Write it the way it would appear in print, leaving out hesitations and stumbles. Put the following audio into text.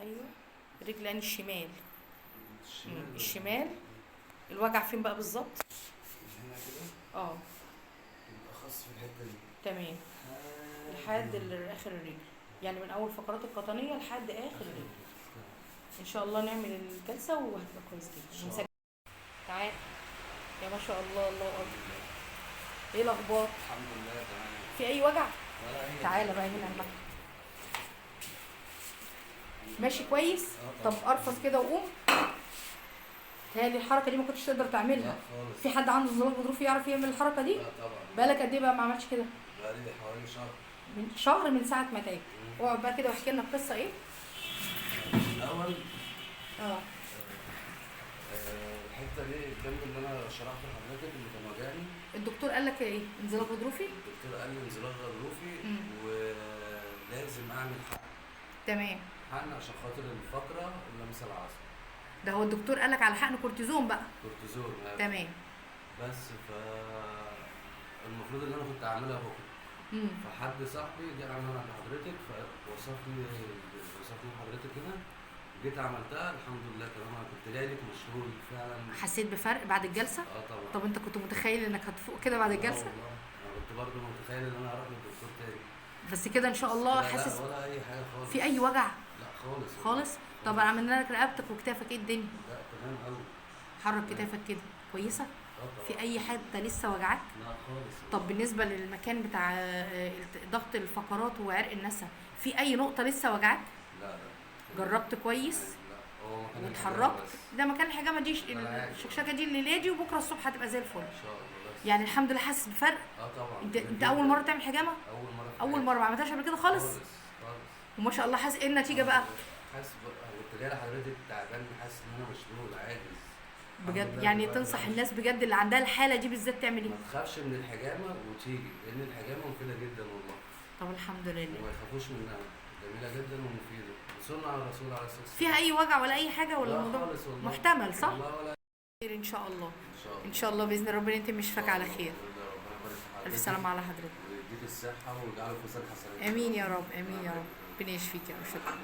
ايوه الرجل يعني الشمال. الشمال. الشمال. الوجع فين بقى بالظبط؟ هنا كده. اه بالاخص في الحته دي. تمام. لحد اخر الرجل، يعني من اول فقرات القطنيه لحد اخر الرجل. ان شاء الله نعمل الجلسه وهتبقى كويس جدا. ونسجل. تعال يا ما شاء الله، الله اكبر. ايه الاخبار؟ الحمد لله تمام. في اي وجع؟ ولا اي. تعالى بقى هنا المكتب. ماشي كويس؟ طب ارفض كده وقوم. تهيألي الحركه دي ما كنتش تقدر تعملها. لا خالص. في حد عنده انزلاق غضروفي يعرف يعمل الحركه دي؟ لا طبعا. بقالك قد ايه بقى ما عملتش كده؟ بقالي حوالي شهر. من شهر من ساعه ما تعبت. اقعد بقى كده واحكي لنا القصه ايه؟ الاول اه الحته دي الجنب اللي انا شرحت لحضرتك اللي كان وجعني. الدكتور قال لك ايه؟ انزلاق غضروفي؟ الدكتور قال لي انزلاق غضروفي ولازم اعمل حقن. تمام. حقن عشان خاطر الفقره اللمسه العصب. ده هو الدكتور قال لك على حقن كورتيزون بقى؟ كورتيزون. تمام. بس المفروض ان انا كنت اعملها بكره. فحد صاحبي جه عملها لحضرتك فوصفني حضرتك هنا. جيت عملتها الحمد لله تمام. انا كنت جاي لك مشغول فعلا. حسيت بفرق بعد الجلسه؟ طبعا. طب انت كنت متخيل انك هتفوق كده بعد الجلسه؟ والله انا كنت برضه متخيل ان انا هروح للدكتور تاني. بس كده ان شاء الله لا حاسس؟ لا ولا اي حاجه خالص. في اي وجع؟ لا خالص خالص. طب عملنا لك رقبتك وكتافك، ايه الدنيا؟ لا تمام قوي. حرك كتافك كده كويسه؟ في اي حته لسه وجعك؟ لا خالص. طب بالنسبه للمكان بتاع ضغط الفقرات وعرق النسا، في اي نقطه لسه وجعك؟ لا لا. جربت كويس؟ لا هو مكان واتحركت؟ ده مكان الحجامه دي، الشكشكه دي الليله دي، وبكره الصبح هتبقى زي الفل ان شاء الله. بس يعني الحمد لله حاسس بفرق؟ طبعا. انت اول مره تعمل حجامه؟ اول مره ما عملتهاش قبل كده خالص؟ خالص. وما شاء الله. حاسس ايه النتيجه بقى؟ حاسس كنت جاي لحضرتك تعبان، حاسس ان انا مشلول عاجز بجد. يعني تنصح الناس بجد اللي عندها الحاله دي بالذات تعمل ايه؟ ما تخافش من الحجامه وتيجي، لان الحجامه مفيده جدا والله. طب الحمد لله. وما يخافوش منها، جميله جدا ومفيده. وصلنا على الرسول عليه الصلاه والسلام. فيها اي وجع ولا اي حاجه ولا الموضوع محتمل صح؟ ولا خير ان شاء الله. ان شاء الله. ان شاء الله باذن ربنا انت مش فاك على خير. ربنا يبارك في حضرتك. الف سلامه على حضرتك. ويديك الصحه ويجعله في ميزان حسناتك. امين يا رب، امين يا رب. ربنا يشفيك يا رب. شكرا.